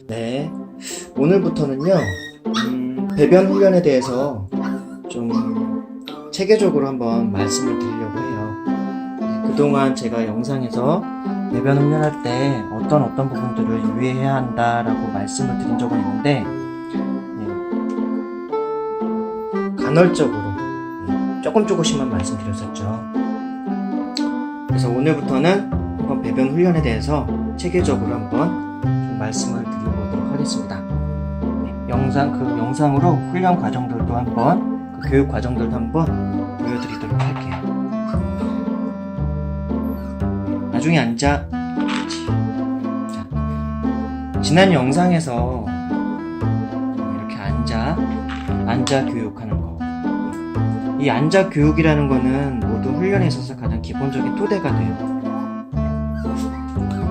네, 오늘부터는요, 배변 훈련에 대해서 좀 체계적으로 한번 말씀을 드리려고 해요. 네, 그동안 제가 영상에서 배변 훈련할 때 어떤 부분들을 유의해야 한다라고 말씀을 드린 적은 있는데, 간헐적으로 조금씩만 말씀드렸었죠. 그래서 오늘부터는 한번 배변 훈련에 대해서 체계적으로 한번 좀 말씀을 드려보도록 하겠습니다. 영상으로 훈련 과정들도 한번, 교육 과정들도 한번 보여드리도록 할게요. 나중에 앉아. 자, 지난 영상에서 이렇게 앉아 교육하는 거. 이 앉아 교육이라는 거는 모든 훈련에 있어서 가장 기본적인 토대가 돼요.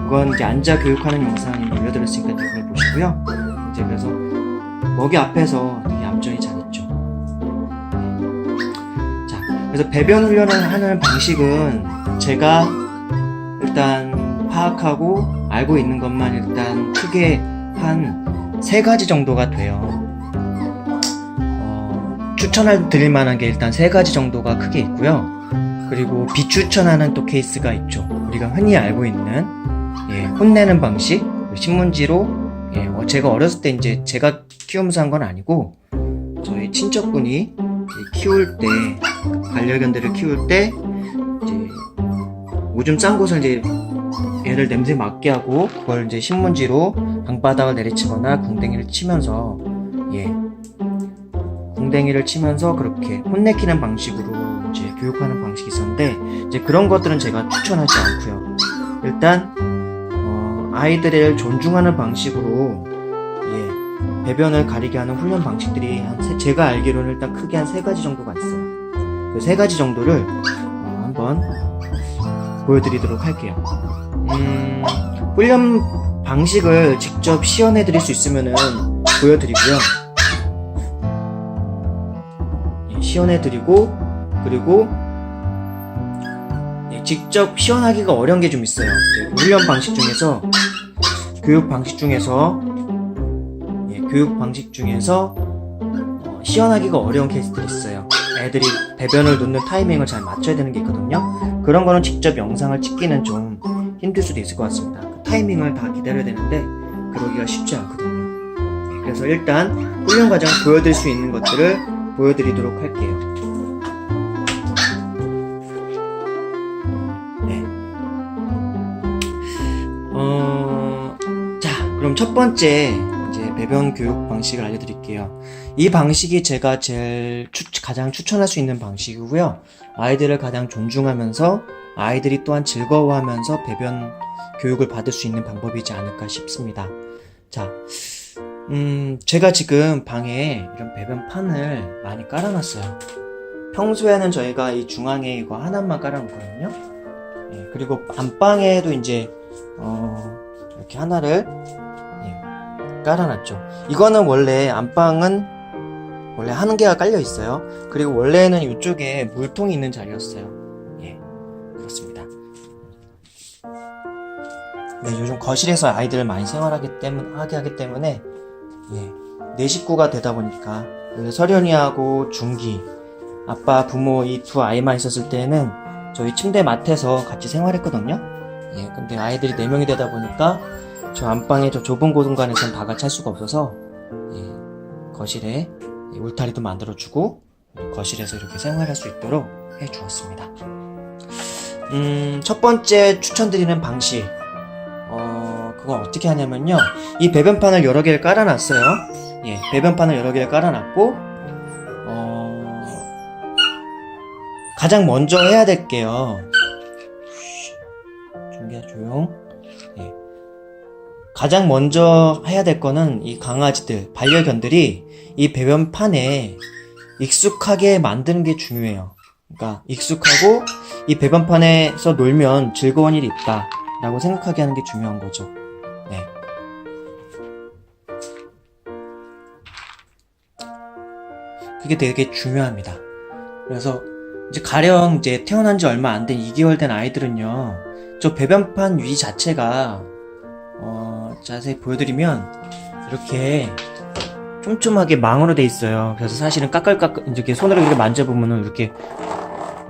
그건 이제 앉아 교육하는 영상이 올려드렸으니까 그걸 보시고요. 이제 그래서 먹이 앞에서 되게 얌전히 잘 있죠. 자, 그래서 배변 훈련을 하는 방식은 제가 일단 파악하고 알고 있는 것만 일단 크게 한 3가지 정도가 돼요. 추천을 드릴 만한 게 일단 3가지 정도가 크게 있고요. 그리고 비추천하는 또 케이스가 있죠. 우리가 흔히 알고 있는 혼내는 방식, 신문지로 제가 어렸을 때 이제 제가 키우면서 한 건 아니고 저희 친척분이 키울 때 반려견들을 키울 때 이제 오줌 싼 곳을 이제 애들 냄새 맡게 하고 그걸 이제 신문지로 방바닥을 내리치거나 궁뎅이를 치면서 그렇게 혼내키는 방식으로 이제 교육하는 방식이 있었는데 이제 그런 것들은 제가 추천하지 않고요. 일단 아이들을 존중하는 방식으로 배변을 가리게 하는 훈련 방식들이 제가 알기로는 일단 크게 한 3가지 정도가 있어요. 그 3가지 정도를 한번 보여드리도록 할게요. 훈련 방식을 직접 시연해 드릴 수 있으면은 보여드리고요. 시연해 드리고 그리고 직접 시연하기가 어려운 게 좀 있어요. 훈련 방식 중에서 교육 방식 중에서 시연하기가 어려운 케이스들이 있어요. 애들이 배변을 놓는 타이밍을 잘 맞춰야 되는 게 있거든요. 그런 거는 직접 영상을 찍기는 좀 힘들 수도 있을 것 같습니다. 그 타이밍을 다 기다려야 되는데 그러기가 쉽지 않거든요. 그래서 일단 훈련 과정을 보여드릴 수 있는 것들을 보여드리도록 할게요. 자, 그럼 첫 번째 이제 배변 교육 방식을 알려드릴게요. 이 방식이 제가 가장 추천할 수 있는 방식이고요. 아이들을 가장 존중하면서 아이들이 또한 즐거워하면서 배변 교육을 받을 수 있는 방법이지 않을까 싶습니다. 자, 제가 지금 방에 이런 배변판을 많이 깔아놨어요. 평소에는 저희가 이 중앙에 이거 하나만 깔아놓거든요. 그리고 안방에도 이제 이렇게 하나를 깔아놨죠. 이거는 원래 안방은 원래 한 개가 깔려 있어요. 그리고 원래는 이쪽에 물통이 있는 자리였어요. 그렇습니다. 요즘 거실에서 아이들을 많이 생활하게 하기 때문에 네 식구가 되다 보니까 서련이하고 중기 아빠 부모 이 두 아이만 있었을 때는 저희 침대 맡에서 같이 생활했거든요. 근데 아이들이 4명이 되다 보니까 저 안방에 저 좁은 공간에선 다 같이 할 수가 없어서 거실에 울타리도 만들어주고 거실에서 이렇게 생활할 수 있도록 해주었습니다. 첫 번째 추천드리는 방식 그건 어떻게 하냐면요, 이 배변판을 여러 개를 깔아놨어요. 배변판을 여러 개를 깔아놨고 가장 먼저 해야 될 게요, 조용. 가장 먼저 해야 될 거는 이 강아지들, 반려견들이 이 배변판에 익숙하게 만드는 게 중요해요. 그러니까 익숙하고 이 배변판에서 놀면 즐거운 일이 있다 라고 생각하게 하는 게 중요한 거죠. 그게 되게 중요합니다. 그래서 이제 가령 이제 태어난 지 얼마 안 된 2개월 된 아이들은요, 저 배변판 위 자체가 자세히 보여드리면 이렇게 쫌쫌하게 망으로 돼 있어요. 그래서 사실은 까끌까끌 이렇게 손으로 이렇게 만져보면은 이렇게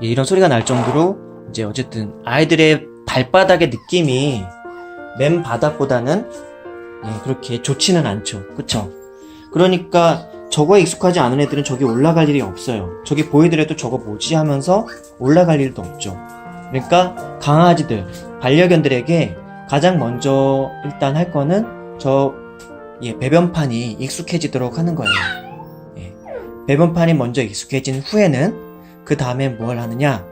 이런 소리가 날 정도로 이제 어쨌든 아이들의 발바닥의 느낌이 맨 바닥보다는 그렇게 좋지는 않죠. 그쵸? 그러니까 저거에 익숙하지 않은 애들은 저기 올라갈 일이 없어요. 저기 보이더라도 저거 뭐지 하면서 올라갈 일도 없죠. 그러니까 강아지들, 반려견들에게 가장 먼저 일단 할 거는 배변판이 익숙해지도록 하는 거예요. 배변판이 먼저 익숙해진 후에는 그 다음에 뭘 하느냐?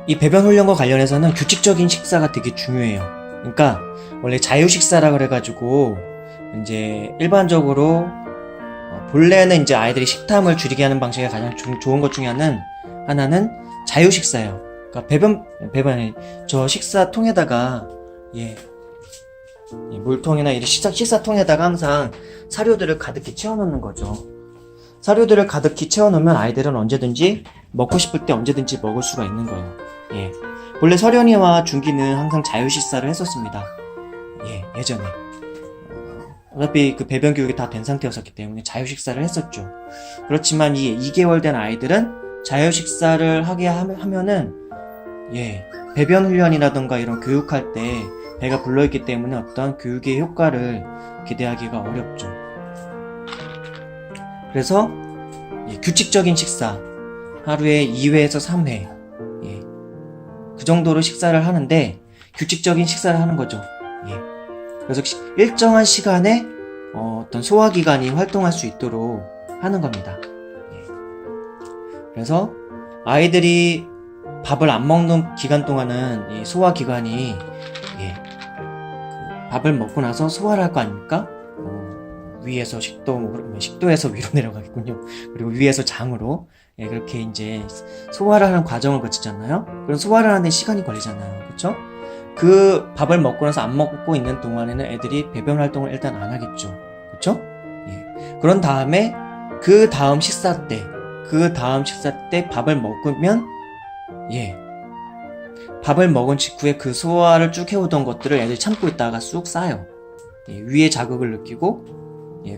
이 배변 훈련과 관련해서는 규칙적인 식사가 되게 중요해요. 그러니까 원래 자유 식사라 그래가지고 이제 일반적으로 본래는 이제 아이들이 식탐을 줄이게 하는 방식의 가장 좋은 것 중에 하나는 자유 식사예요. 그러니까 배변에 저 식사통에다가 물통이나 이런 식사통에다가 항상 사료들을 가득히 채워놓는 거죠. 사료들을 가득히 채워놓으면 아이들은 언제든지 먹고 싶을 때 언제든지 먹을 수가 있는 거예요. 본래 서련이와 준기는 항상 자유 식사를 했었습니다. 예전에. 어차피 그 배변 교육이 다 된 상태였었기 때문에 자유 식사를 했었죠. 그렇지만 이 2개월 된 아이들은 자유 식사를 하게 하면은 배변 훈련이라던가 이런 교육할 때 배가 불러있기 때문에 어떤 교육의 효과를 기대하기가 어렵죠. 그래서 규칙적인 식사, 하루에 2회에서 3회 그 정도로 식사를 하는데 규칙적인 식사를 하는 거죠. 그래서 일정한 시간에 어떤 소화기관이 활동할 수 있도록 하는 겁니다. 그래서 아이들이 밥을 안 먹는 기간 동안은 이 소화기관이 밥을 먹고 나서 소화를 할 거 아닙니까? 위에서 식도에서 위로 내려가겠군요. 그리고 위에서 장으로 그렇게 이제 소화를 하는 과정을 거치잖아요. 그럼 소화를 하는 데 시간이 걸리잖아요. 그렇죠? 그 밥을 먹고 나서 안 먹고 있는 동안에는 애들이 배변 활동을 일단 안 하겠죠. 그렇죠? 그런 다음에 그 다음 식사 때 밥을 먹으면 밥을 먹은 직후에 그 소화를 쭉 해오던 것들을 애들이 참고 있다가 쑥 싸요. 위에 자극을 느끼고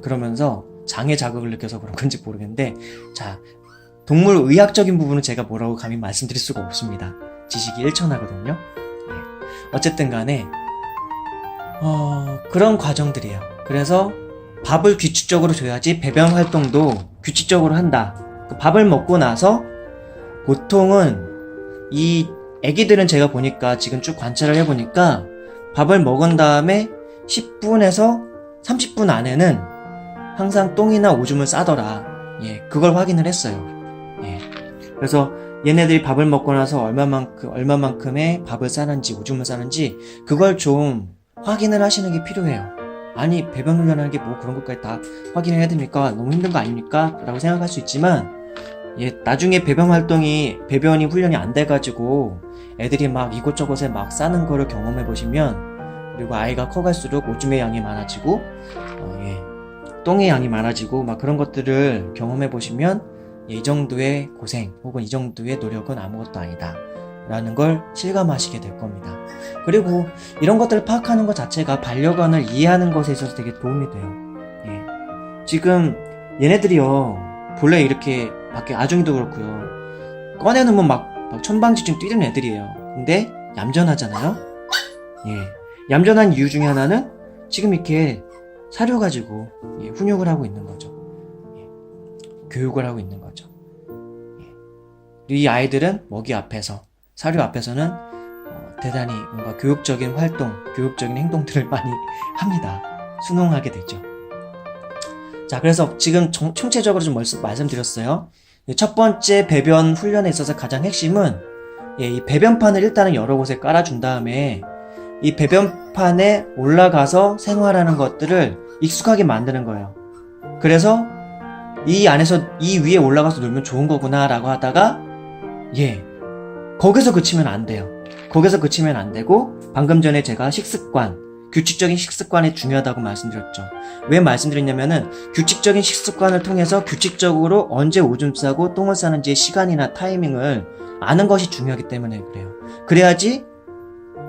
그러면서 장의 자극을 느껴서 그런 건지 모르겠는데, 자, 동물 의학적인 부분은 제가 뭐라고 감히 말씀드릴 수가 없습니다. 지식이 일천하거든요. 어쨌든 간에 그런 과정들이에요. 그래서 밥을 규칙적으로 줘야지 배변 활동도 규칙적으로 한다. 밥을 먹고 나서 보통은 이 애기들은 제가 보니까 지금 쭉 관찰을 해보니까 밥을 먹은 다음에 10분에서 30분 안에는 항상 똥이나 오줌을 싸더라. 그걸 확인을 했어요. 그래서 얘네들이 밥을 먹고 나서 얼마만큼의 밥을 싸는지 오줌을 싸는지 그걸 좀 확인을 하시는 게 필요해요. 아니 배변 훈련하는 게 뭐 그런 것까지 다 확인해야 됩니까? 너무 힘든 거 아닙니까? 라고 생각할 수 있지만 나중에 배변이 훈련이 안 돼가지고 애들이 막 이곳저곳에 막 싸는 거를 경험해 보시면, 그리고 아이가 커갈수록 오줌의 양이 많아지고 똥의 양이 많아지고 막 그런 것들을 경험해 보시면 이 정도의 고생 혹은 이 정도의 노력은 아무것도 아니다 라는 걸 실감하시게 될 겁니다. 그리고 이런 것들을 파악하는 것 자체가 반려견을 이해하는 것에 있어서 되게 도움이 돼요. 지금 얘네들이요 본래 이렇게 밖에 아중이도 그렇고요 꺼내놓으면 막 천방지축 뛰는 애들이에요. 근데 얌전하잖아요. 얌전한 이유 중에 하나는 지금 이렇게 사료 가지고 훈육을 하고 있는 거죠. 교육을 하고 있는 거죠. 이 아이들은 먹이 앞에서, 사료 앞에서는 대단히 뭔가 교육적인 활동, 교육적인 행동들을 많이 합니다. 순응하게 되죠. 자, 그래서 지금 총체적으로 좀 말씀드렸어요. 첫 번째 배변 훈련에 있어서 가장 핵심은 이 배변판을 일단은 여러 곳에 깔아준 다음에 이 배변판에 올라가서 생활하는 것들을 익숙하게 만드는 거예요. 그래서 이 안에서 이 위에 올라가서 놀면 좋은 거구나 라고 하다가 거기서 그치면 안 돼요. 거기서 그치면 안 되고, 방금 전에 제가 규칙적인 식습관이 중요하다고 말씀드렸죠. 왜 말씀드렸냐면은 규칙적인 식습관을 통해서 규칙적으로 언제 오줌 싸고 똥을 싸는지의 시간이나 타이밍을 아는 것이 중요하기 때문에 그래요. 그래야지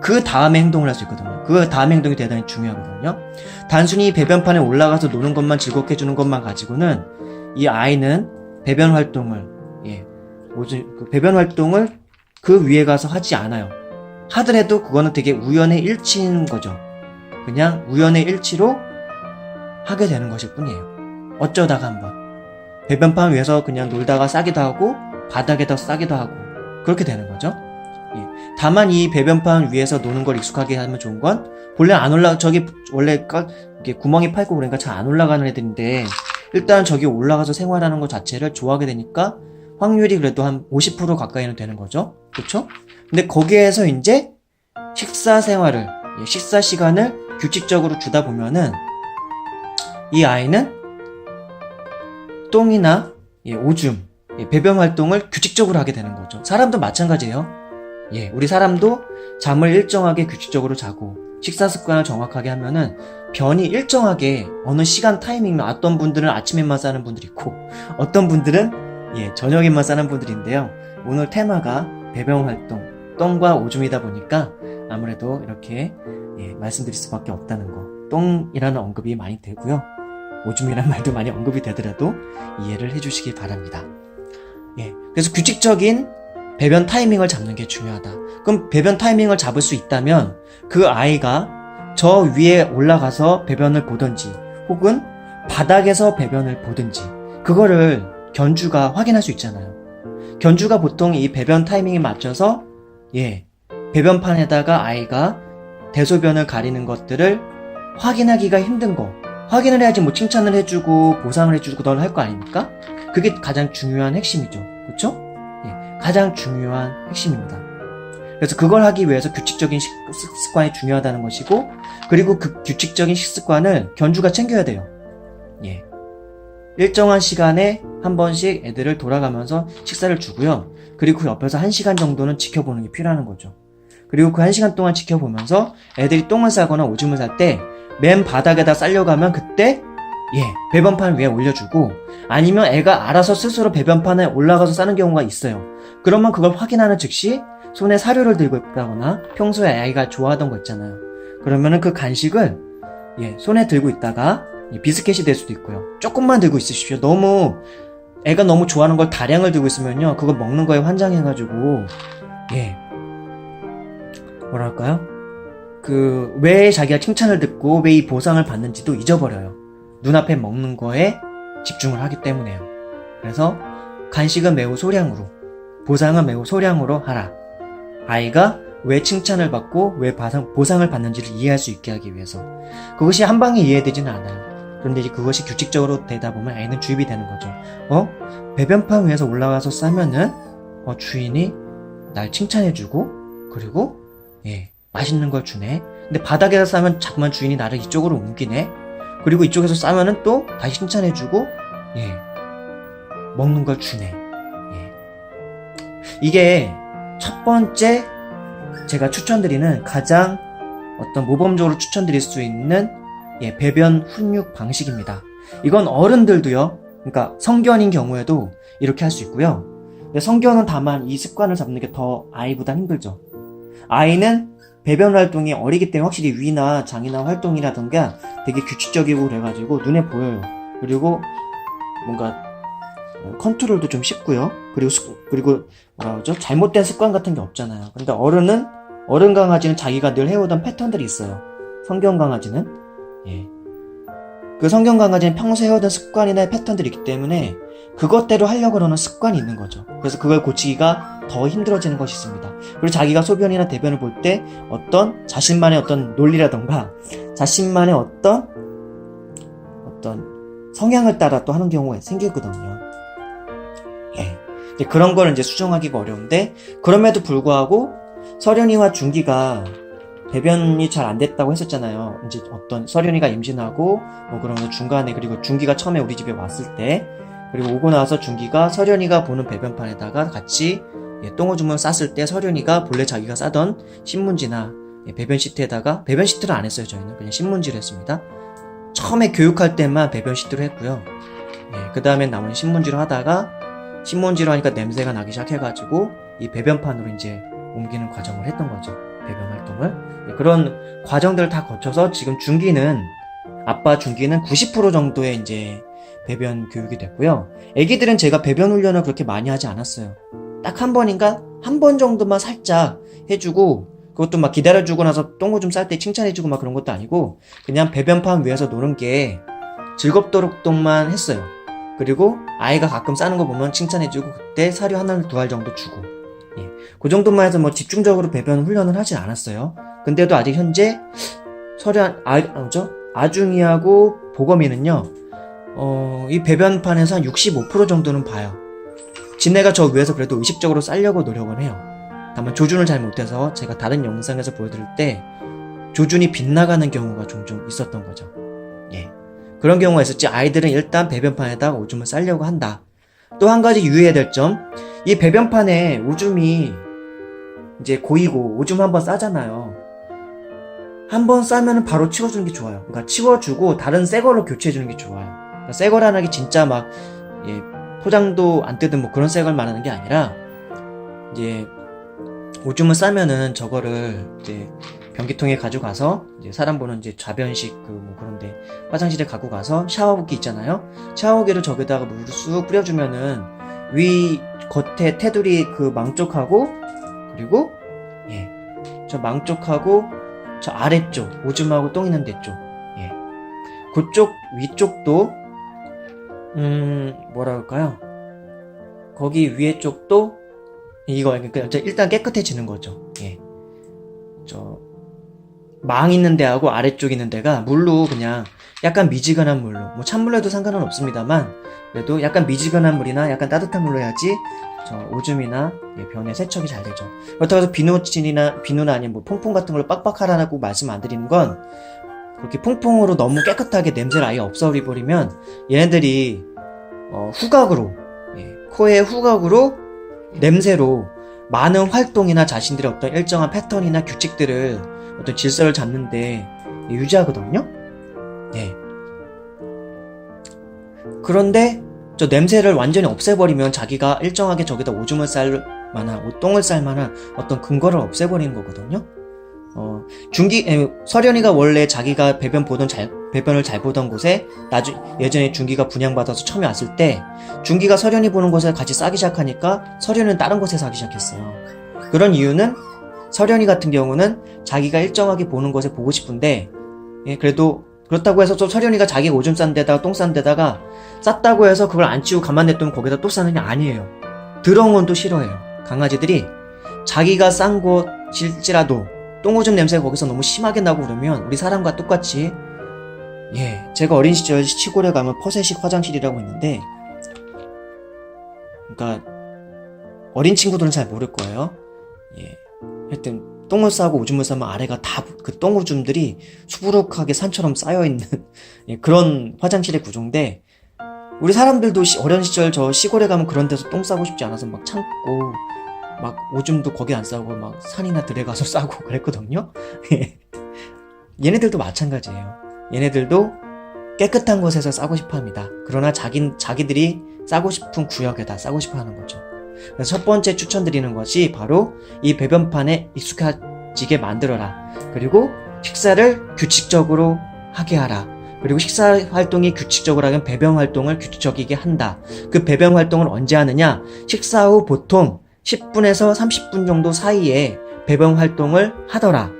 그 다음에 행동을 할 수 있거든요. 그 다음 행동이 대단히 중요하거든요. 단순히 배변판에 올라가서 노는 것만 즐겁게 해주는 것만 가지고는 이 아이는 배변 활동을, 배변 활동을 그 위에 가서 하지 않아요. 하더라도 그거는 되게 우연의 일치인 거죠. 그냥 우연의 일치로 하게 되는 것일 뿐이에요. 어쩌다가 한번 배변판 위에서 그냥 놀다가 싸기도 하고 바닥에다 싸기도 하고 그렇게 되는 거죠. 다만 이 배변판 위에서 노는 걸 익숙하게 하면 좋은 건 원래 안 올라 저기 원래 이게 구멍이 파있고 그러니까 잘 안 올라가는 애들인데 일단 저기 올라가서 생활하는 것 자체를 좋아하게 되니까 확률이 그래도 한 50% 가까이는 되는 거죠. 그렇죠? 근데 거기에서 이제 식사 생활을 식사 시간을 규칙적으로 주다 보면은 이 아이는 똥이나 오줌, 배변 활동을 규칙적으로 하게 되는 거죠. 사람도 마찬가지예요. 우리 사람도 잠을 일정하게 규칙적으로 자고 식사 습관을 정확하게 하면은 변이 일정하게 어느 시간 타이밍만 어떤 분들은 아침에만 싸는 분들이 있고 어떤 분들은 저녁에만 싸는 분들인데요. 오늘 테마가 배변 활동, 똥과 오줌이다 보니까 아무래도 이렇게 말씀드릴 수밖에 없다는 거. 똥이라는 언급이 많이 되고요. 오줌이라는 말도 많이 언급이 되더라도 이해를 해주시기 바랍니다. 그래서 규칙적인 배변 타이밍을 잡는 게 중요하다. 그럼 배변 타이밍을 잡을 수 있다면 그 아이가 저 위에 올라가서 배변을 보든지 혹은 바닥에서 배변을 보든지 그거를 견주가 확인할 수 있잖아요. 견주가 보통 이 배변 타이밍에 맞춰서 배변판에다가 아이가 대소변을 가리는 것들을 확인하기가 힘든 거 확인을 해야지 뭐 칭찬을 해주고 보상을 해주고 널 할 거 아닙니까? 그게 가장 중요한 핵심이죠. 그렇죠? 가장 중요한 핵심입니다. 그래서 그걸 하기 위해서 규칙적인 식습관이 중요하다는 것이고 그리고 그 규칙적인 식습관을 견주가 챙겨야 돼요. 일정한 시간에 한 번씩 애들을 돌아가면서 식사를 주고요. 그리고 그 옆에서 1시간 정도는 지켜보는 게 필요한 거죠. 그리고 그 1시간 동안 지켜보면서 애들이 똥을 싸거나 오줌을 쌀 때 맨 바닥에다 싸려고 하면 그때 배변판 위에 올려주고 아니면 애가 알아서 스스로 배변판에 올라가서 싸는 경우가 있어요. 그러면 그걸 확인하는 즉시 손에 사료를 들고 있다거나 평소에 아이가 좋아하던 거 있잖아요. 그러면은 그 간식을 손에 들고 있다가 비스켓이 될 수도 있고요. 조금만 들고 있으십시오. 애가 너무 좋아하는 걸 다량을 들고 있으면요. 그거 먹는 거에 환장해가지고 뭐랄까요? 왜 자기가 칭찬을 듣고 왜 이 보상을 받는지도 잊어버려요. 눈앞에 먹는 거에 집중을 하기 때문에요. 그래서 간식은 매우 소량으로, 보상은 매우 소량으로 하라. 아이가 왜 칭찬을 받고 왜 보상을 받는지를 이해할 수 있게 하기 위해서. 그것이 한 방에 이해되지는 않아요. 그런데 이제 그것이 규칙적으로 되다 보면 아이는 주입이 되는 거죠. 배변판 위에서 올라가서 싸면은 주인이 날 칭찬해주고 그리고 맛있는 걸 주네. 근데 바닥에서 싸면 자꾸만 주인이 나를 이쪽으로 옮기네. 그리고 이쪽에서 싸면은 또 다시 칭찬해주고 먹는 걸 주네. 이게 첫 번째 제가 추천드리는 가장 모범적으로 추천드릴 수 있는 배변 훈육 방식입니다. 이건 어른들도요. 그러니까 성견인 경우에도 이렇게 할 수 있고요. 근데 성견은 다만 이 습관을 잡는 게 더 아이보다 힘들죠. 아이는 배변 활동이 어리기 때문에 확실히 위나 장이나 활동이라던가 되게 규칙적이고 그래가지고 눈에 보여요. 그리고 뭔가 컨트롤도 좀 쉽고요. 그리고 뭐라 그러죠? 잘못된 습관 같은 게 없잖아요. 근데 어른 강아지는 자기가 늘 해오던 패턴들이 있어요. 성견 강아지는 그 성견 강아지는 평소에 해오던 습관이나 패턴들이 있기 때문에 그것대로 하려고 그러는 습관이 있는 거죠. 그래서 그걸 고치기가 더 힘들어지는 것이 있습니다. 그리고 자기가 소변이나 대변을 볼 때 자신만의 어떤 논리라던가 자신만의 어떤 성향을 따라 또 하는 경우가 생기거든요. 그런 거는 이제 수정하기가 어려운데 그럼에도 불구하고 서련이와 준기가 배변이 잘 안 됐다고 했었잖아요. 이제 서련이가 임신하고 그러면 중간에 그리고 준기가 처음에 우리 집에 왔을 때 그리고 오고 나서 준기가 서련이가 보는 배변판에다가 같이 똥오줌을 쌌을 때 서련이가 본래 자기가 싸던 신문지나 배변 시트에다가 배변 시트를 안 했어요. 저희는 그냥 신문지를 했습니다. 처음에 교육할 때만 배변 시트로 했고요. 그 다음에 남은 신문지로 하다가 신문지로 하니까 냄새가 나기 시작해가지고 이 배변판으로 이제 옮기는 과정을 했던 거죠. 배변 활동을. 그런 과정들을 다 거쳐서 지금 아빠 중기는 90% 정도의 이제 배변 교육이 됐고요. 애기들은 제가 배변 훈련을 그렇게 많이 하지 않았어요. 딱 한 번인가? 한 번 정도만 살짝 해주고, 그것도 막 기다려주고 나서 똥오줌 쌀 때 칭찬해주고 막 그런 것도 아니고, 그냥 배변판 위에서 노는 게 즐겁도록만 했어요. 그리고 아이가 가끔 싸는 거 보면 칭찬해주고, 그때 사료 하나, 두 알 정도 주고, 예. 그 정도만 해서 뭐 집중적으로 배변 훈련을 하진 않았어요. 근데도 아직 현재 아중이하고 보검이는요, 이 배변판에서 한 65% 정도는 봐요. 진내가 저 위에서 그래도 의식적으로 싸려고 노력을 해요. 다만 조준을 잘 못해서 제가 다른 영상에서 보여드릴 때 조준이 빗나가는 경우가 종종 있었던 거죠. 예. 그런 경우가 있었지. 아이들은 일단 배변판에다가 오줌을 싸려고 한다. 또 한 가지 유의해야 될 점, 이 배변판에 오줌이 이제 고이고 오줌 한번 싸잖아요. 한번 싸면은 바로 치워주는 게 좋아요. 그러니까 치워주고 다른 새 걸로 교체해주는 게 좋아요. 그러니까 새 거라는 게 진짜 막, 예, 포장도 안 뜯은 뭐 그런 새 걸 말하는 게 아니라, 이제 오줌을 싸면은 저거를 이제 변기통에 가져가서, 이제 사람 보는 이제 좌변식 뭐 그런데 화장실에 갖고 가서 샤워기 있잖아요. 샤워기를 저기다가 물을 쑥 뿌려주면은 겉에 테두리 그 망쪽하고, 그리고 예, 저 망쪽하고 저 아래쪽 오줌하고 똥 있는 데 쪽, 예, 그쪽 위쪽도 뭐라 그럴까요? 거기 위에 쪽도 이거 일단 깨끗해지는 거죠. 예, 저 망 있는 데하고 아래쪽 있는 데가 물로 그냥 약간 미지근한 물로, 뭐 찬물로 해도 상관은 없습니다만 그래도 약간 미지근한 물이나 약간 따뜻한 물로 해야지 저 오줌이나 변에 세척이 잘 되죠. 그렇다고 해서 비누나 아니면 뭐 퐁퐁 같은 걸로 빡빡하라고 말씀 안 드리는 건, 그렇게 퐁퐁으로 너무 깨끗하게 냄새를 아예 없애버리면 얘네들이 후각으로, 코의 후각으로 냄새로 많은 활동이나 자신들의 어떤 일정한 패턴이나 규칙들을, 어떤 질서를 잡는데 유지하거든요. 예. 그런데 저 냄새를 완전히 없애버리면 자기가 일정하게 저기다 오줌을 쌀 만한, 똥을 쌀 만한 어떤 근거를 없애버리는 거거든요. 서련이가 원래 자기가 배변을 잘 보던 곳에 예전에 준기가 분양받아서 처음에 왔을 때 준기가 서련이 보는 곳에 같이 싸기 시작하니까 서련이는 다른 곳에 싸기 시작했어요. 그런 이유는 서련이 같은 경우는 자기가 일정하게 보는 곳에 보고 싶은데, 예, 그렇다고 해서 또 서련이가 자기가 오줌 싼 데다가 똥 싼 데다가 쌌다고 해서 그걸 안 치우고 가만 냅두면 거기다 또 싸는 게 아니에요. 더러운 건 또 싫어해요. 강아지들이 자기가 싼 곳일지라도 똥오줌 냄새가 거기서 너무 심하게 나고 그러면 우리 사람과 똑같이, 예, 제가 어린 시절 시골에 가면 퍼세식 화장실이라고 있는데, 그러니까 어린 친구들은 잘 모를 거예요. 예, 하여튼 똥을 싸고 오줌을 싸면 아래가 다 그 똥오줌들이 수부룩하게 산처럼 쌓여있는 예, 그런 화장실의 구조인데, 우리 사람들도 어린 시절 저 시골에 가면 그런 데서 똥 싸고 싶지 않아서 막 참고 막 오줌도 거기 안 싸고 막 산이나 들에 가서 싸고 그랬거든요. 얘네들도 마찬가지예요. 얘네들도 깨끗한 곳에서 싸고 싶어 합니다. 그러나 자기들이 싸고 싶은 구역에다 싸고 싶어 하는 거죠. 그래서 첫 번째 추천드리는 것이 바로 이 배변판에 익숙해지게 만들어라. 그리고 식사를 규칙적으로 하게 하라. 그리고 식사 활동이 규칙적으로 하면 배변 활동을 규칙적이게 한다. 그 배변 활동을 언제 하느냐? 식사 후 보통 10분에서 30분 정도 사이에 배변 활동을 하더라.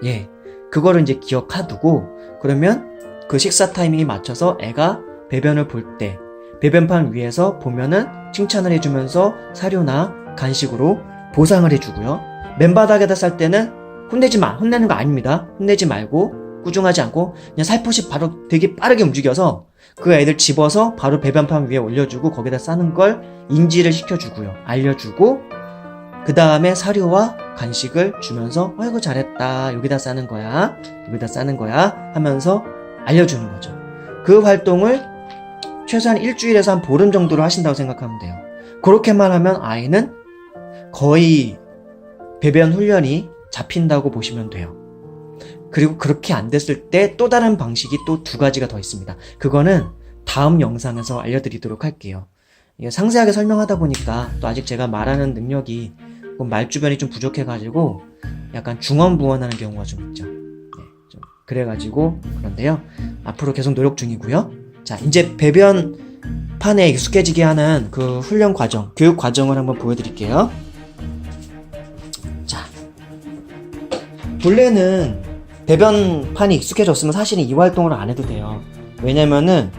예. 그거를 이제 기억하두고, 그러면 그 식사 타이밍에 맞춰서 애가 배변을 볼 때, 배변판 위에서 보면은 칭찬을 해주면서 사료나 간식으로 보상을 해주고요. 맨바닥에다 쌀 때는 혼내는 거 아닙니다. 혼내지 말고, 꾸중하지 않고, 그냥 살포시 바로 되게 빠르게 움직여서 그 애들 집어서 바로 배변판 위에 올려주고 거기다 싸는 걸 인지를 시켜주고요. 알려주고, 그 다음에 사료와 간식을 주면서 아이고 잘했다, 여기다 싸는 거야, 여기다 싸는 거야 하면서 알려주는 거죠. 그 활동을 최소한 일주일에서 한 보름 정도로 하신다고 생각하면 돼요. 그렇게만 하면 아이는 거의 배변 훈련이 잡힌다고 보시면 돼요. 그리고 그렇게 안 됐을 때 또 다른 방식이 또 두 가지가 더 있습니다. 그거는 다음 영상에서 알려드리도록 할게요. 이게 상세하게 설명하다 보니까 또 아직 제가 말하는 능력이 말 주변이 좀 부족해가지고 약간 중언부언하는 경우가 좀 있죠. 좀 그래가지고 그런데요. 앞으로 계속 노력 중이고요. 자, 이제 배변판에 익숙해지게 하는 그 훈련 과정, 교육 과정을 한번 보여드릴게요. 자, 본래는 배변판이 익숙해졌으면 사실은 이 활동을 안 해도 돼요. 왜냐면은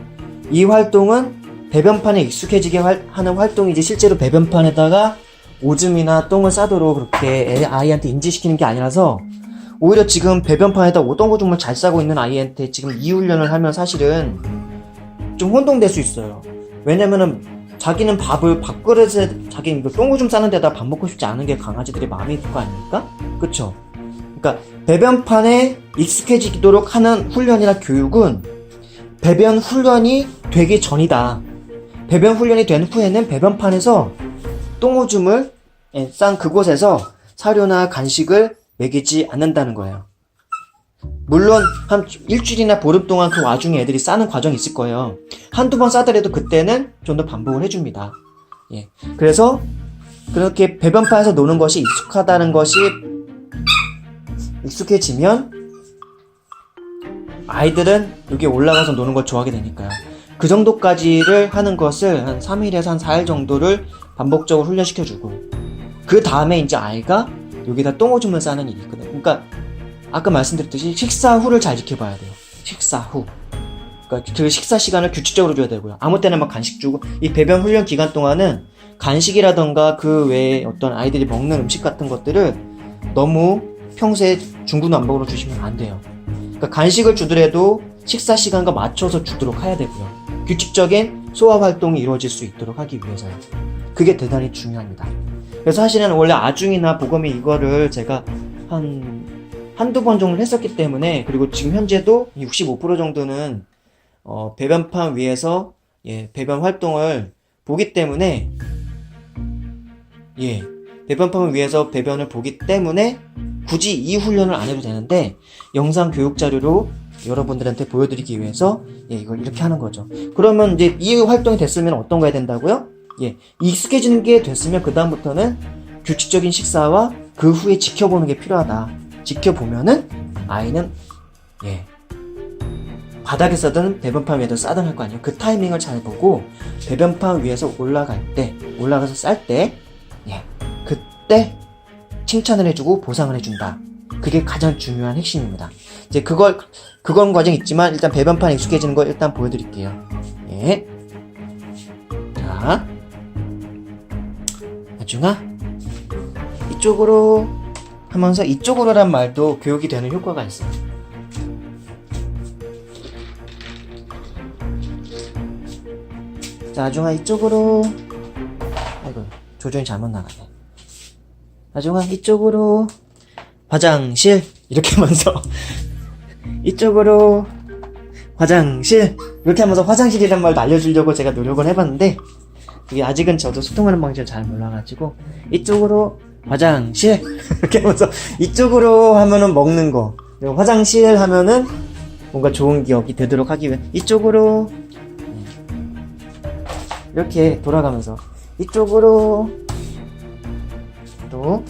이 활동은 배변판에 익숙해지게 하는 활동이지 실제로 배변판에다가 오줌이나 똥을 싸도록 그렇게 아이한테 인지시키는 게 아니라서 오히려 지금 배변판에다 똥오줌을 잘 싸고 있는 아이한테 지금 이 훈련을 하면 사실은 좀 혼동될 수 있어요. 왜냐면은 자기는 밥을 밥그릇에 자기는 똥오줌 싸는 데다 밥 먹고 싶지 않은 게 강아지들의 마음일 거 아닙니까? 그쵸? 그러니까 배변판에 익숙해지도록 하는 훈련이나 교육은 배변 훈련이 되기 전이다. 배변 훈련이 된 후에는 배변판에서 똥오줌을 싼 그곳에서 사료나 간식을 먹이지 않는다는 거예요. 물론 한 일주일이나 보름 동안 그 와중에 애들이 싸는 과정이 있을 거예요. 한두 번 싸더라도 그때는 좀 더 반복을 해줍니다. 예. 그래서 그렇게 배변판에서 노는 것이 익숙하다는 것이 익숙해지면 아이들은 여기 올라가서 노는 걸 좋아하게 되니까요. 그 정도까지를 하는 것을 한 3일에서 한 4일 정도를 반복적으로 훈련시켜주고 그 다음에 이제 아이가 여기다 똥오줌을 싸는 일이 있거든요. 그러니까 아까 말씀드렸듯이 식사 후를 잘 지켜봐야 돼요. 식사 후. 그러니까 그 식사 시간을 규칙적으로 줘야 되고요. 아무 때나 막 간식 주고 이 배변 훈련 기간 동안은 간식이라던가 그 외에 어떤 아이들이 먹는 음식 같은 것들을 너무 평소에 중구난방으로 주시면 안 돼요. 그러니까 간식을 주더라도 식사 시간과 맞춰서 주도록 해야 되고요. 규칙적인 소화 활동이 이루어질 수 있도록 하기 위해서요. 그게 대단히 중요합니다. 그래서 사실은 원래 아중이나 보검이 이거를 제가 한두 번 정도 했었기 때문에 그리고 지금 현재도 65% 정도는 배변판 위에서 배변 활동을 보기 때문에 배변판 위에서 배변을 보기 때문에 굳이 이 훈련을 안 해도 되는데 영상 교육 자료로 여러분들한테 보여드리기 위해서 이걸 이렇게 하는 거죠. 그러면 이제 이 활동이 됐으면 어떤 거 해야 된다고요? 익숙해지는 게 됐으면 그 다음부터는 규칙적인 식사와 그 후에 지켜보는 게 필요하다. 지켜보면은 아이는 바닥에서든 배변판 위에도 싸든 할 거 아니에요. 그 타이밍을 잘 보고 배변판 위에서 올라가서 쌀 때 그때 칭찬을 해주고 보상을 해준다. 그게 가장 중요한 핵심입니다. 이제 그건 과정이 있지만 일단 배변판 익숙해지는 거 일단 보여드릴게요. 자, 아중아 이쪽으로 하면서 이쪽으로란 말도 교육이 되는 효과가 있어요. 자, 아중아 이쪽으로. 아이고 조정이 잘못 나가네. 아중아 이쪽으로 화장실 이렇게 하면서 이쪽으로 화장실 이렇게 하면서 화장실이란 말도 알려주려고 제가 노력을 해봤는데 그게 아직은 저도 소통하는 방식을 잘 몰라가지고 이쪽으로 화장실 이렇게 하면서 이쪽으로 하면은 먹는 거 그리고 화장실 하면은 뭔가 좋은 기억이 되도록 하기 위해 이쪽으로 이렇게 돌아가면서 이쪽으로 또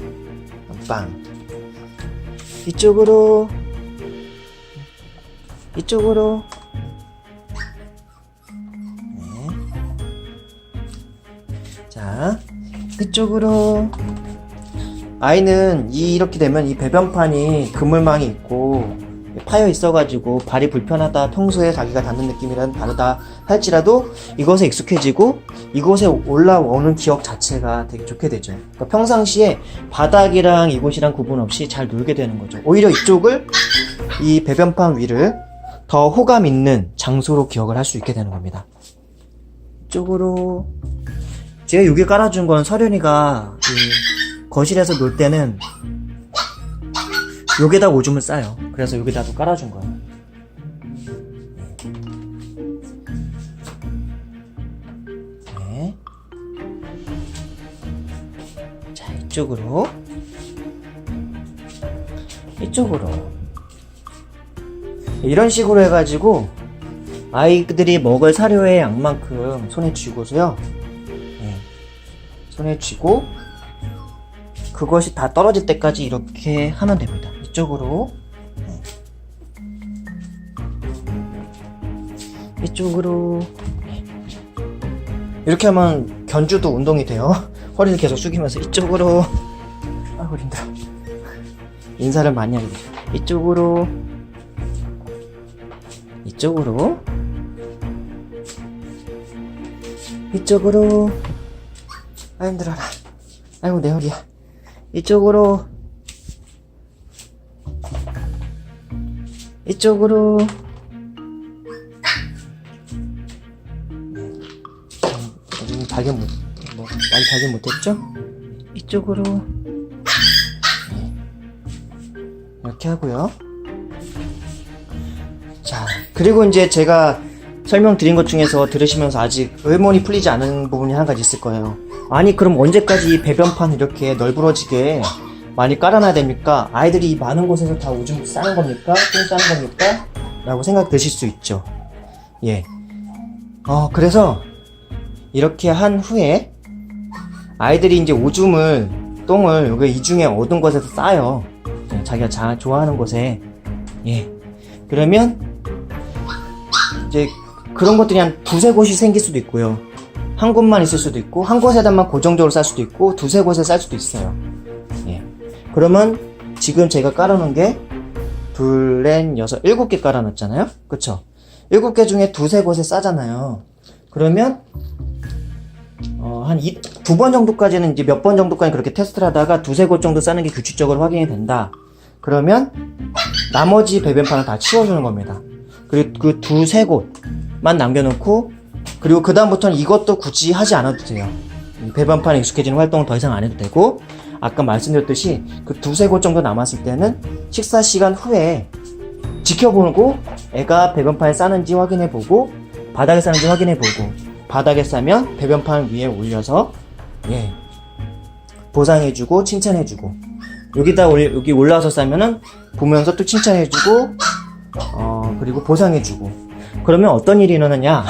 빵 이쪽으로 자 이쪽으로 아이는 이렇게 되면 이 배변판이 그물망이 있고 파여 있어가지고 발이 불편하다 평소에 자기가 닿는 느낌이랑 다르다 할지라도 이것에 익숙해지고 이곳에 올라오는 기억 자체가 되게 좋게 되죠. 그러니까 평상시에 바닥이랑 이곳이랑 구분 없이 잘 놀게 되는 거죠. 오히려 이쪽을 이 배변판 위를 더 호감 있는 장소로 기억을 할 수 있게 되는 겁니다. 이쪽으로 제가 여기 깔아준 건 서련이가 거실에서 놀 때는 여기다 오줌을 싸요. 그래서 여기다도 깔아준 거예요. 자, 이쪽으로 이런 식으로 해가지고 아이들이 먹을 사료의 양만큼 손에 쥐고서요. 손에 쥐고 그것이 다 떨어질 때까지 이렇게 하면 됩니다. 이쪽으로, 이쪽으로. 이렇게 하면 견주도 운동이 돼요. 허리를 계속 숙이면서 이쪽으로. 아이고 힘들어. 인사를 많이 하게 돼. 이쪽으로, 이쪽으로, 이쪽으로. 아 힘들어라. 아이고 내 허리야. 이쪽으로, 이쪽으로. 지금 발견 많이 발견 못했죠? 이쪽으로. 이렇게 하고요. 자, 그리고 이제 제가 설명드린 것 중에서 들으시면서 아직 의문이 풀리지 않은 부분이 한 가지 있을 거예요. 아니 그럼 언제까지 이 배변판 이렇게 널브러지게 많이 깔아놔야 됩니까? 아이들이 많은 곳에서 다 오줌 싸는 겁니까? 똥 싸는 겁니까? 라고 생각 드실 수 있죠. 예. 그래서 이렇게 한 후에 아이들이 이제 오줌을, 똥을 여기 이 중에 어두운 곳에서 싸요. 자기가 좋아하는 곳에. 예. 그러면 이제 그런 것들이 한 두세 곳이 생길 수도 있고요. 한 곳만 있을 수도 있고, 한 곳에다만 고정적으로 쌀 수도 있고, 두세 곳에 쌀 수도 있어요. 예. 그러면 지금 제가 깔아놓은 게 둘, 넷, 여섯, 7개 깔아놨잖아요? 그쵸? 7개 중에 두세 곳에 싸잖아요. 그러면 한 2번 정도까지는 이제 몇 번 정도까지 그렇게 테스트를 하다가 두세 곳 정도 싸는 게 규칙적으로 확인이 된다. 그러면 나머지 배변판을 다 치워주는 겁니다. 그리고 그 두세 곳만 남겨놓고, 그리고 그 다음부터는 이것도 굳이 하지 않아도 돼요. 배변판에 익숙해지는 활동은 더 이상 안 해도 되고, 아까 말씀드렸듯이 그 두세 곳 정도 남았을 때는 식사 시간 후에 지켜보고 애가 배변판에 싸는지 확인해보고, 바닥에 싸는지 확인해보고, 바닥에 싸면 배변판 위에 올려서 보상해주고 칭찬해주고, 여기 올라와서 싸면은 보면서 또 칭찬해주고 그리고 보상해주고. 그러면 어떤 일이 일어나냐?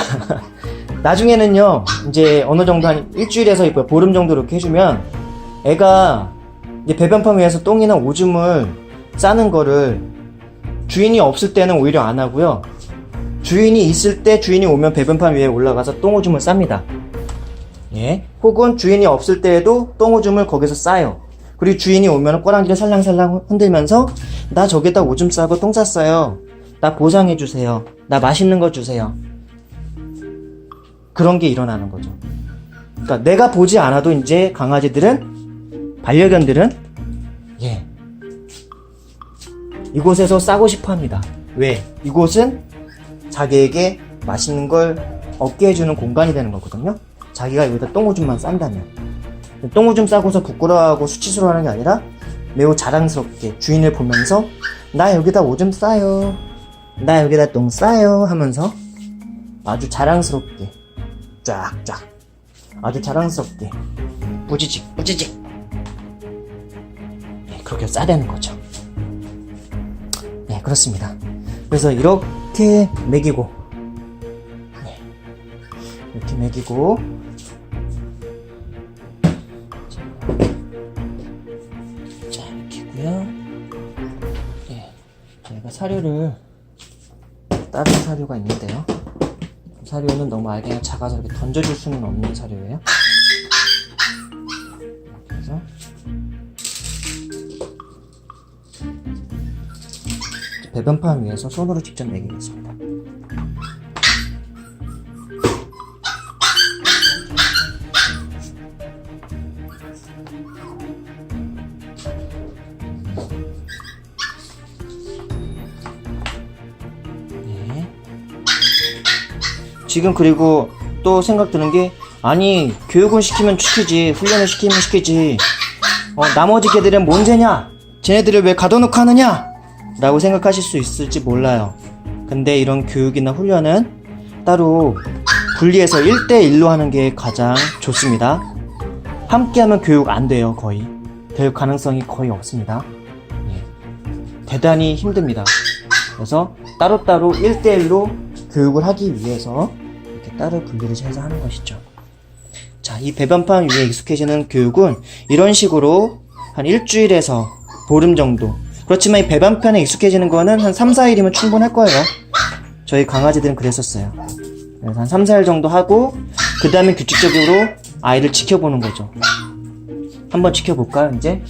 나중에는요, 이제 어느 정도 한 일주일에서 보름 정도 이렇게 해주면 애가 이제 배변판 위에서 똥이나 오줌을 싸는 거를 주인이 없을 때는 오히려 안 하고요, 주인이 있을 때 주인이 오면 배변판 위에 올라가서 똥오줌을 쌉니다. 예. 혹은 주인이 없을 때에도 똥오줌을 거기서 싸요. 그리고 주인이 오면 꼬랑지를 살랑살랑 흔들면서 나 저기다 오줌 싸고 똥 쌌어요. 나 보상해주세요. 나 맛있는 거 주세요. 그런 게 일어나는 거죠. 그러니까 내가 보지 않아도 이제 강아지들은, 반려견들은 이곳에서 싸고 싶어 합니다. 왜? 이곳은 자기에게 맛있는 걸 얻게 해주는 공간이 되는 거거든요. 자기가 여기다 똥오줌만 싼다면. 똥오줌 싸고서 부끄러워하고 수치스러워하는 게 아니라 매우 자랑스럽게 주인을 보면서 나 여기다 오줌 싸요, 나 여기다 똥 싸요 하면서 아주 자랑스럽게 쫙쫙, 아주 자랑스럽게 뿌지직 뿌지직 그렇게 싸대는 거죠. 네, 그렇습니다. 그래서 이렇게 먹이고, 이렇게 먹이고, 자 이렇게 하고요. 저희가 사료를, 다른 사료가 있는데요, 사료는 너무 알갱이가 작아서 이렇게 던져줄 수는 없는 사료예요. 이렇게 해서 배변판 위에서 손으로 직접 먹이겠습니다. 지금 그리고 또 생각 드는 게, 아니 교육은 시키면 시키지, 훈련을 시키면 시키지, 나머지 개들은 뭔 죄냐, 쟤네들을 왜 가둬놓고 하느냐 라고 생각하실 수 있을지 몰라요. 근데 이런 교육이나 훈련은 따로 분리해서 1대1로 하는 게 가장 좋습니다. 함께하면 교육 안 돼요. 거의 될 가능성이 거의 없습니다. 대단히 힘듭니다. 그래서 따로따로 1대1로 교육을 하기 위해서 이렇게 따로 분리를 해서 하는 것이죠. 자, 이 배변판 위에 익숙해지는 교육은 이런 식으로 한 일주일에서 보름 정도. 그렇지만 이 배변편에 익숙해지는 거는 한 3, 4일이면 충분할 거예요. 저희 강아지들은 그랬었어요. 그래서 한 3, 4일 정도 하고 그 다음에 규칙적으로 아이를 지켜보는 거죠. 한번 지켜볼까요, 이제?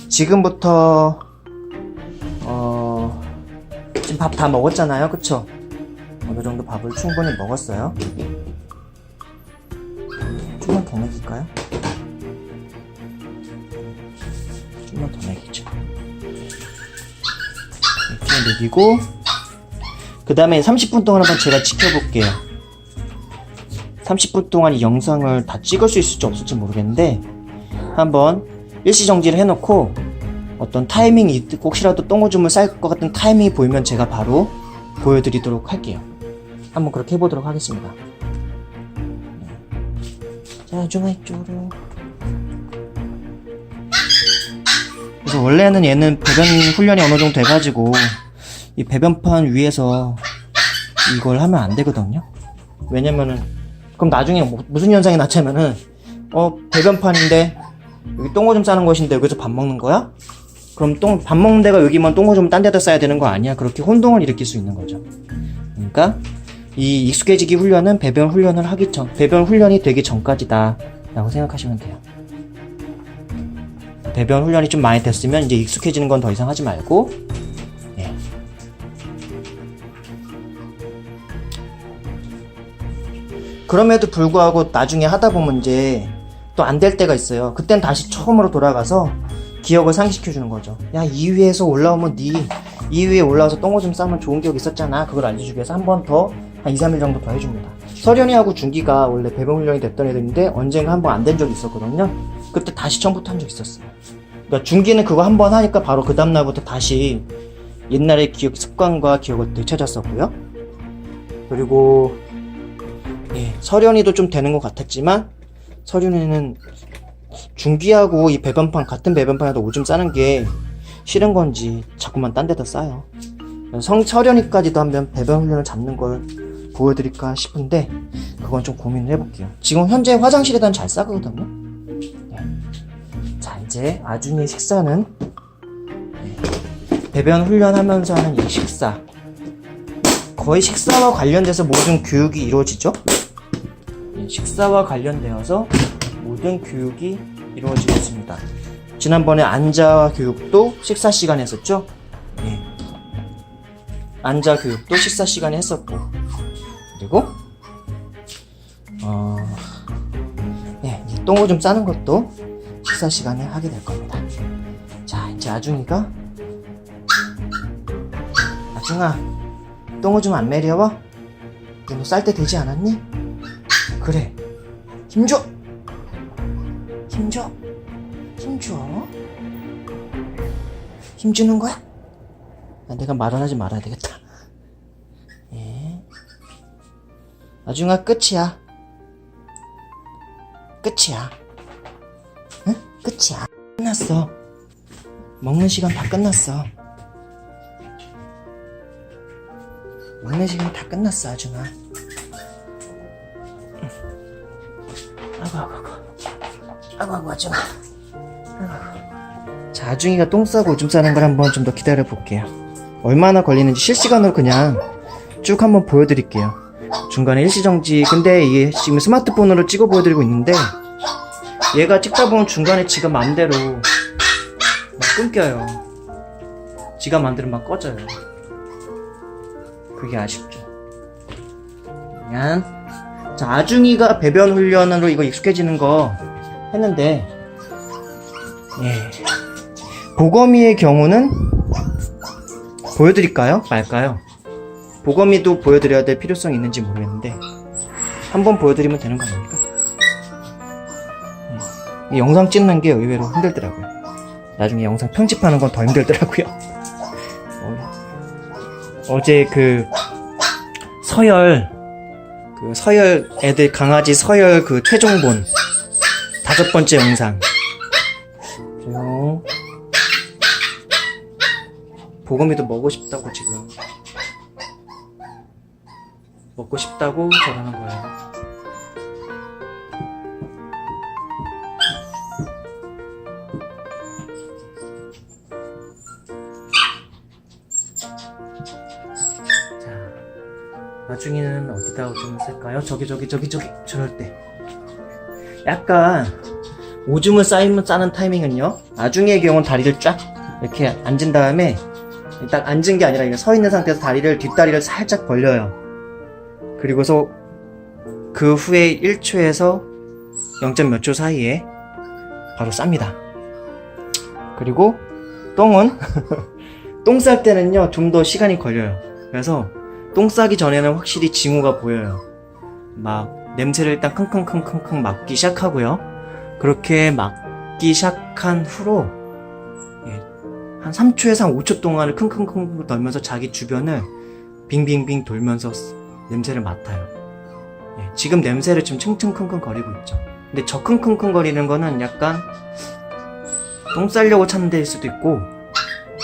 지금부터 지금 밥 다 먹었잖아요, 그쵸? 어느 정도 밥을 충분히 먹었어요. 좀만 더 먹일까요? 좀만 더 먹이죠. 이렇게 먹이고 그 다음에 30분 동안 한번 제가 지켜볼게요. 30분 동안 이 영상을 다 찍을 수 있을지 없을지 모르겠는데 한번 일시정지를 해놓고 어떤 타이밍이 있고 혹시라도 똥오줌을 쌀 것 같은 타이밍이 보이면 제가 바로 보여드리도록 할게요. 한번 그렇게 해보도록 하겠습니다. 자, 아중아 이쪽으로. 그래서 원래는 얘는 배변 훈련이 어느 정도 돼가지고 이 배변판 위에서 이걸 하면 안 되거든요. 왜냐면은 그럼 나중에 무슨 현상이 나타나면은 배변판인데 여기 똥오줌 싸는 곳인데 여기서 밥 먹는 거야? 그럼 밥 먹는 데가 여기면 똥오줌 딴 데다 싸야 되는 거 아니야? 그렇게 혼동을 일으킬 수 있는 거죠. 그러니까 이 익숙해지기 훈련은 배변 훈련을 하기 전, 배변 훈련이 되기 전까지다 라고 생각하시면 돼요. 배변 훈련이 좀 많이 됐으면 이제 익숙해지는 건 더 이상 하지 말고, 예. 그럼에도 불구하고 나중에 하다 보면 이제 또 안 될 때가 있어요. 그땐 다시 처음으로 돌아가서 기억을 상기시켜주는 거죠. 야, 2위에서 올라오면 이 2위에 올라와서 똥오줌 싸면 좋은 기억 있었잖아. 그걸 알려주기 위해서 한 번 더, 한 2, 3일 정도 더 해줍니다. 서련이하고 준기가 원래 배변 훈련이 됐던 애들인데 언젠가 한 번 안 된 적이 있었거든요. 그때 다시 처음부터 한 적 있었어요. 그러니까 준기는 그거 한 번 하니까 바로 그 다음날부터 다시 옛날의 기억, 습관과 기억을 되찾았었고요. 그리고 예, 서련이도 좀 되는 것 같았지만 서련이는 준기하고 이 배변판, 같은 배변판에도 오줌 싸는 게 싫은 건지 자꾸만 딴 데다 싸요. 서련이까지도 한번 배변 훈련을 잡는 걸 보여드릴까 싶은데 그건 좀 고민을 해볼게요. 지금 현재 화장실에다 잘 싸거든요. 네. 자, 이제 아준이의 식사는 배변 훈련하면서 하는 이 식사, 거의 식사와 관련돼서 모든 교육이 이루어지죠. 식사와 관련되어서 모든 교육이 이루어지고 있습니다. 지난번에 안자 교육도 식사 시간에 했었죠. 예. 안자 교육도 식사 시간에 했었고, 그리고 예, 똥오줌 싸는 것도 식사 시간에 하게 될 겁니다. 자, 이제 아중이가, 아중아, 똥오줌 안 매려워? 너 쌀 때 되지 않았니? 그래, 힘줘! 힘줘! 힘줘! 힘주는 거야? 내가 말은 하지 말아야 되겠다. 예. 아중아, 끝이야. 끝이야. 응? 끝이야. 끝났어. 먹는 시간 다 끝났어. 먹는 시간 다 끝났어, 아중아. 아이고, 아중아. 자, 아중이가 똥 싸고 오줌 싸는 걸 한번 좀 더 기다려 볼게요. 얼마나 걸리는지 실시간으로 그냥 쭉 한번 보여드릴게요. 중간에 일시정지, 근데 이게 지금 스마트폰으로 찍어 보여드리고 있는데 얘가 찍다 보면 중간에 지가 맘대로 막 끊겨요. 지가 맘대로 막 꺼져요. 그게 아쉽죠. 그냥 자, 아중이가 배변 훈련으로 이거 익숙해지는 거 했는데, 예. 보검이의 경우는 보여드릴까요? 말까요? 보검이도 보여드려야 될 필요성이 있는지 모르겠는데 한번 보여드리면 되는 거 아닙니까? 이 영상 찍는 게 의외로 힘들더라고요. 나중에 영상 편집하는 건 더 힘들더라고요. 어제 서열 애들 강아지 서열 최종본 5번째 영상. 그리고 보검이도 먹고 싶다고 지금 먹고 싶다고 저러는 거예요. 아중이는 어디다 오줌을 쌀까요? 저기 저럴 때 약간 오줌을 싸는 타이밍은요, 아중이의 경우는 다리를 쫙 이렇게 앉은 다음에 딱 앉은 게 아니라 이렇게 서 있는 상태에서 뒷다리를 살짝 벌려요. 그리고서 그 후에 1초에서 0. 몇 초 사이에 바로 쌉니다. 그리고 똥은 똥 쌀 때는요 좀 더 시간이 걸려요. 그래서 똥 싸기 전에는 확실히 징후가 보여요. 막 냄새를 일단 킁킁킁킁 맡기 시작하고요. 그렇게 맡기 시작한 후로 한 3초에서 한 5초 동안을 킁킁킁 돌면서 자기 주변을 빙빙빙 돌면서 냄새를 맡아요. 지금 냄새를 지금 층층킁킁 거리고 있죠. 근데 저 킁킁킁 거리는 거는 약간 똥 싸려고 찾는 데일 수도 있고,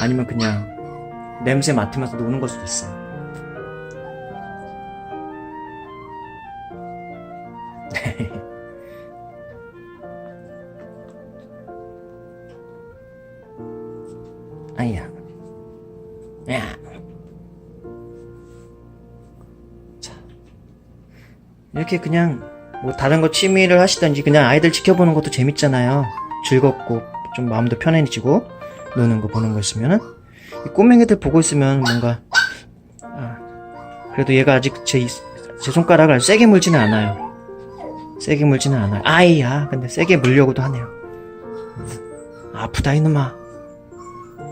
아니면 그냥 냄새 맡으면서 노는 걸 수도 있어요. 아니야. 야. 자. 이렇게 그냥 뭐 다른 거 취미를 하시든지 그냥 아이들 지켜보는 것도 재밌잖아요. 즐겁고 좀 마음도 편해지고 노는 거 보는 거 있으면은 이 꼬맹이들 보고 있으면 뭔가 그래도 얘가 아직 제 손가락을 세게 물지는 않아요. 세게 물지는 않아요. 아이야. 근데 세게 물려고도 하네요. 아프다 이놈아.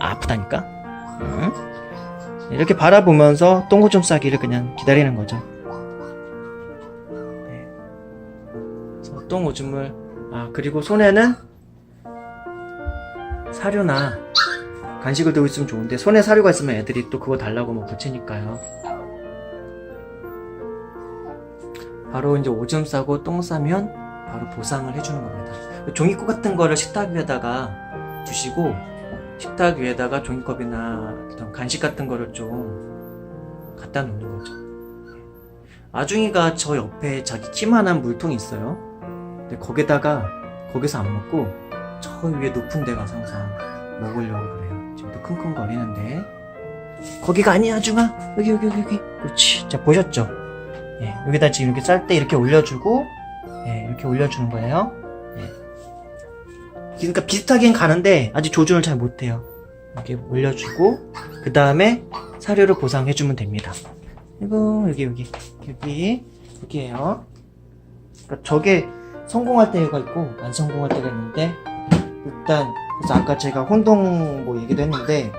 아프다니까? 응? 이렇게 바라보면서 똥오줌 싸기를 그냥 기다리는 거죠. 네. 그래서 똥오줌을 그리고 손에는 사료나 간식을 들고 있으면 좋은데, 손에 사료가 있으면 애들이 또 그거 달라고 뭐 붙이니까요. 바로 이제 오줌 싸고 똥 싸면 바로 보상을 해주는 겁니다. 종이컵 같은 거를 식탁 위에다가 두시고, 식탁 위에다가 종이컵이나 어떤 간식 같은 거를 좀 갖다 놓는 거죠. 아중이가 저 옆에 자기 키만한 물통이 있어요. 근데 거기서 안 먹고 저 위에 높은 데 가서 항상 먹으려고 그래요. 지금도 킁킁거리는데, 거기가 아니야 아중아, 여기 그렇지. 자, 보셨죠? 여기다 지금 이렇게 쌀 때 이렇게 올려주고, 이렇게 올려주는 거예요. 그러니까 비슷하긴 가는데 아직 조준을 잘 못해요. 이렇게 올려주고 그 다음에 사료를 보상해주면 됩니다. 그리고 여기에요. 그러니까 저게 성공할 때가 있고 안 성공할 때가 있는데, 일단 그래서 아까 제가 혼동 뭐 얘기도 했는데,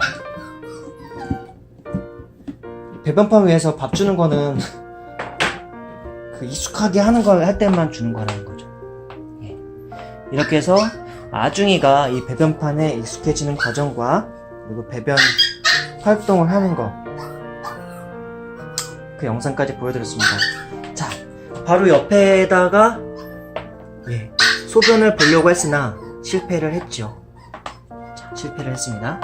배변판 위에서 밥 주는 거는 그 익숙하게 하는 걸 할 때만 주는 거라는 거죠. 이렇게 해서 아중이가 이 배변판에 익숙해지는 과정과 그리고 배변 활동을 하는 거, 그 영상까지 보여드렸습니다. 자, 바로 옆에다가 소변을 보려고 했으나 실패를 했죠. 자, 실패를 했습니다.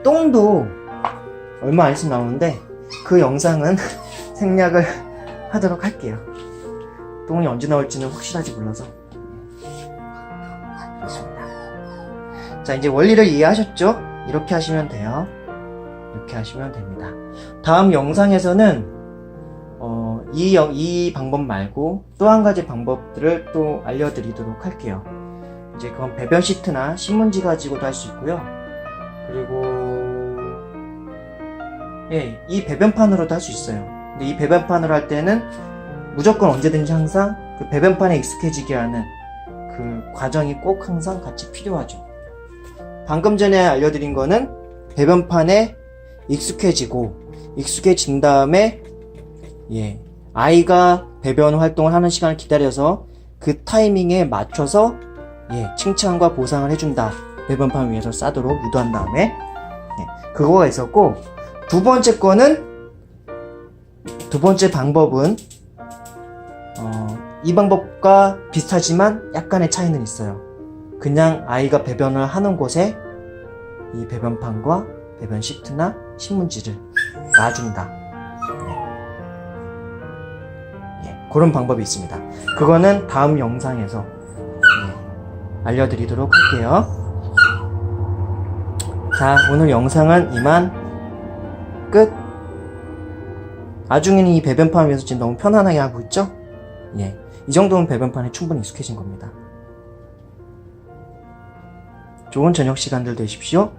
똥도 얼마 안 있으면 나오는데 그 영상은 생략을 하도록 할게요. 똥이 언제 나올지는 확실하지 몰라서. 그렇습니다. 자, 이제 원리를 이해하셨죠? 이렇게 하시면 돼요. 이렇게 하시면 됩니다. 다음 영상에서는 이 방법 말고 또 한 가지 방법들을 또 알려드리도록 할게요. 이제 그건 배변 시트나 신문지 가지고도 할 수 있고요. 그리고 이 배변판으로도 할 수 있어요. 근데 이 배변판으로 할 때는 무조건 언제든지 항상 그 배변판에 익숙해지게 하는 그 과정이 꼭 항상 같이 필요하죠. 방금 전에 알려드린 거는 배변판에 익숙해진 다음에 아이가 배변 활동을 하는 시간을 기다려서 그 타이밍에 맞춰서 칭찬과 보상을 해준다. 배변판 위에서 싸도록 유도한 다음에 그거가 있었고, 두 번째 방법은 이 방법과 비슷하지만 약간의 차이는 있어요. 그냥 아이가 배변을 하는 곳에 이 배변판과 배변 시트나 신문지를 놔준다. 그런 방법이 있습니다. 그거는 다음 영상에서 알려드리도록 할게요. 자, 오늘 영상은 이만 끝. 아중이는 이 배변판을 위해서 지금 너무 편안하게 하고 있죠? 예. 이 정도면 배변판에 충분히 익숙해진 겁니다. 좋은 저녁 시간들 되십시오.